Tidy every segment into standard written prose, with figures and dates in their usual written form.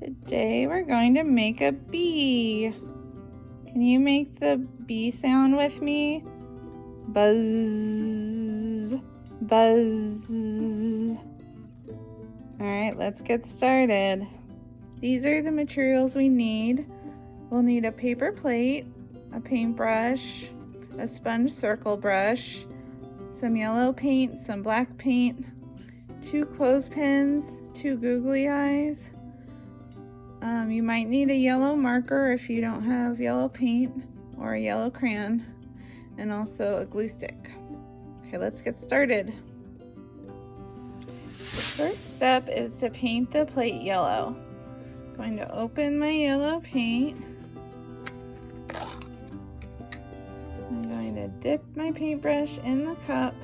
Today we're going to make a bee. Can you make the bee sound with me? Buzz, buzz. All right, let's get started. These are the materials we need. We'll need a paper plate, a paintbrush, a sponge circle brush, some yellow paint, some black paint, 2 clothespins, 2 googly eyes. You might need a yellow marker if you don't have yellow paint, or a yellow crayon, and also a glue stick. Okay, let's get started. The first step is to paint the plate yellow. I'm going to open my yellow paint. I'm going to dip my paintbrush in the cup.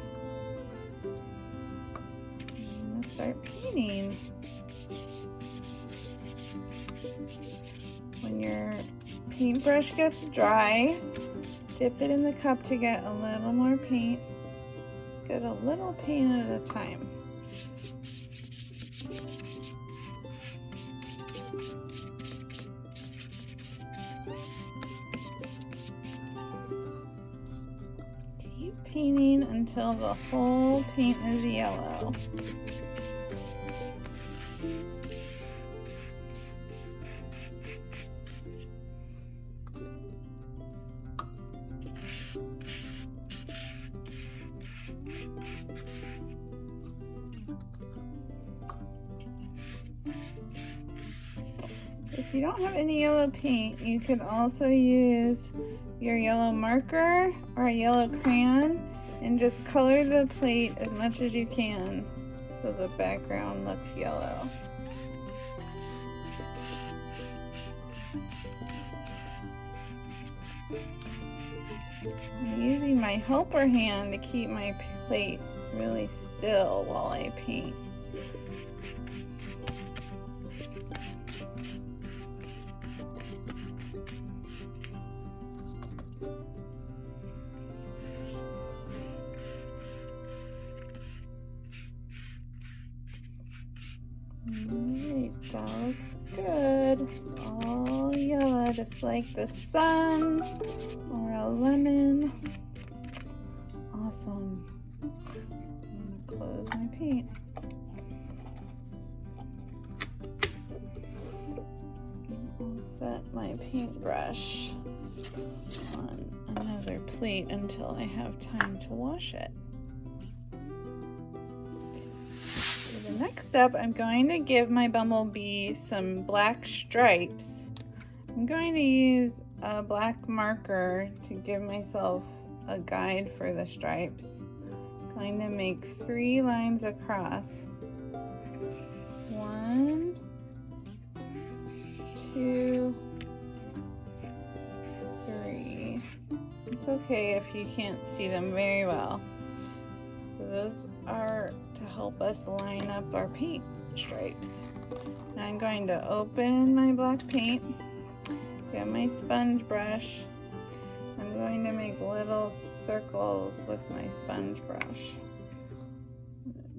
I'm going to start painting. When your paintbrush gets dry, dip it in the cup to get a little more paint. Just get a little paint at a time. Keep painting until the whole paint is yellow. If you don't have any yellow paint, you could also use your yellow marker or a yellow crayon and just color the plate as much as you can so the background looks yellow. I'm using my helper hand to keep my plate really still while I paint. Alright, that looks good. It's all yellow, just like the sun or a lemon. Awesome. I'm gonna close my paint. I'll set my paintbrush on another plate until I have time to wash it. The next step, I'm going to give my Bumblebee some black stripes. I'm going to use a black marker to give myself a guide for the stripes. I'm going to make 3 lines across. 1, 2, 3. It's okay if you can't see them very well. So those are to help us line up our paint stripes. Now I'm going to open my black paint, get my sponge brush. I'm going to make little circles with my sponge brush.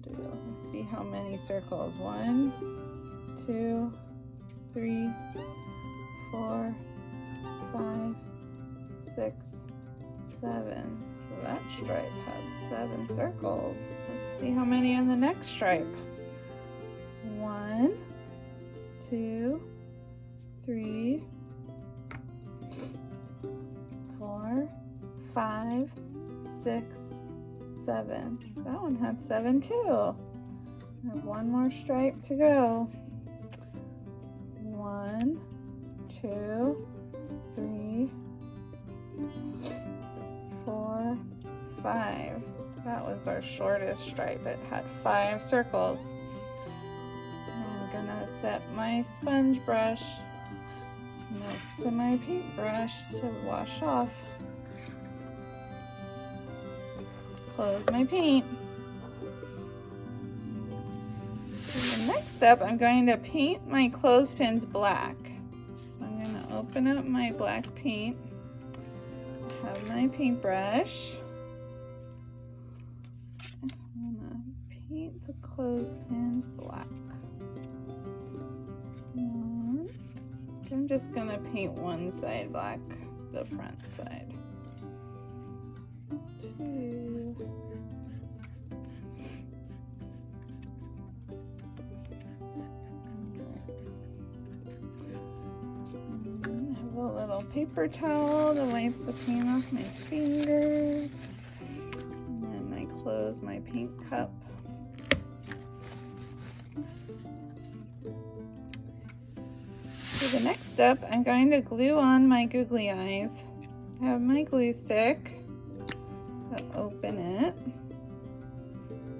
Let's see how many circles. 1, 2, 3, 4, 5, 6, 7. So that stripe had 7 circles. Let's see how many on the next stripe. 1, 2, 3, 4, 5, 6, 7. That one had 7 too. I have 1 more stripe to go. 1, 2, 3, 4, 5. That was our shortest stripe. It had 5 circles. I'm gonna set my sponge brush next to my paintbrush to wash off. Close my paint. For the next step, I'm going to paint my clothespins black. I'm going to open up my black paint. I have my paintbrush. I'm going to paint the clothespins black. 1, I'm just gonna paint one side black, the front side. 2. And I have a little paper towel to wipe the paint off my fingers. And then I close my paint cup. For the next step, I'm going to glue on my googly eyes. I have my glue stick. Open it.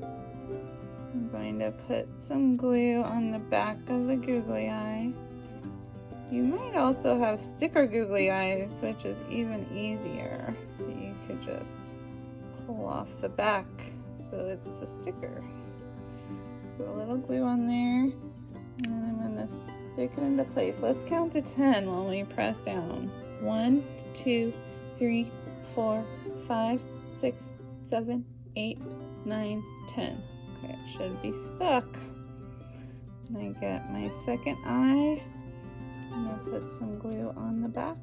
I'm going to put some glue on the back of the googly eye. You might also have sticker googly eyes, which is even easier. So you could just pull off the back so it's a sticker. Put a little glue on there, and then I'm going to stick it into place. Let's count to 10 while we press down. 1, 2, 3, 4, 5, 6, 7, 8, 9, 10. Okay, it should be stuck. And I get my second eye. I'm going to put some glue on the back.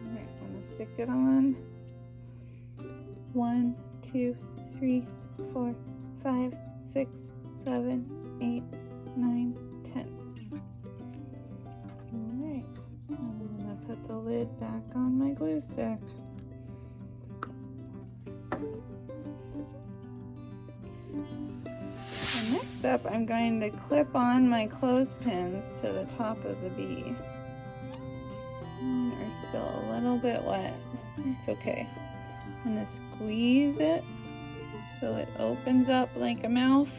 Alright, I'm going to stick it on. 1, 2, 3, 4, 5, 6, 7, 8, 9, 10. Alright, I'm going to put the lid back on my glue stick. And next up, I'm going to clip on my clothespins to the top of the bee. Mine are still a little bit wet. It's okay. I'm going to squeeze it so it opens up like a mouth.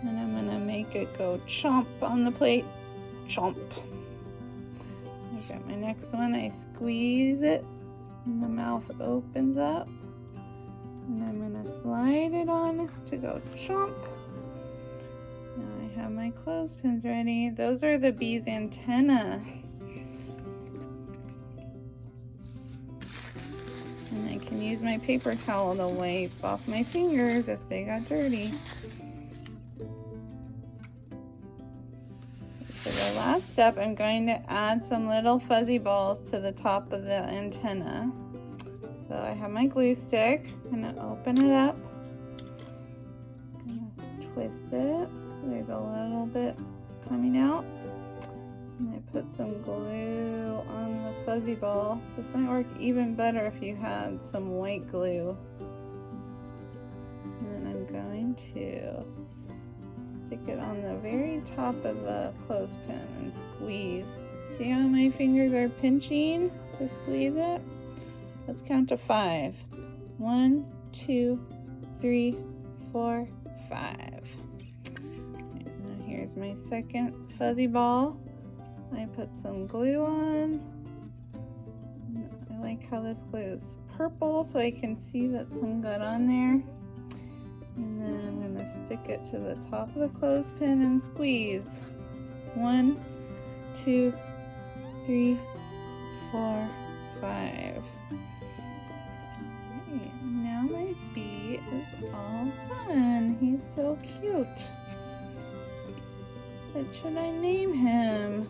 And I'm going to make it go chomp on the plate. Chomp. I got my next one. I squeeze it and the mouth opens up. And I'm going to slide it on to go chomp. Now I have my clothespins ready. Those are the bee's antenna. And I can use my paper towel to wipe off my fingers if they got dirty. For the last step, I'm going to add some little fuzzy balls to the top of the antenna. So I have my glue stick. I'm going to open it up. I'm going to twist it. So there's a little bit coming out. And I put some glue on the fuzzy ball. This might work even better if you had some white glue. And then I'm going to stick it on the very top of the clothespin and squeeze. See how my fingers are pinching to squeeze it? Let's count to 5. 1, 2, 3, 4, 5. Right, now here's my second fuzzy ball. I put some glue on. I like how this glue is purple so I can see that some got on there. And then I'm going to stick it to the top of the clothespin and squeeze. 1, 2, 3, 4, 5. Alright, now my bee is all done. He's so cute. What should I name him?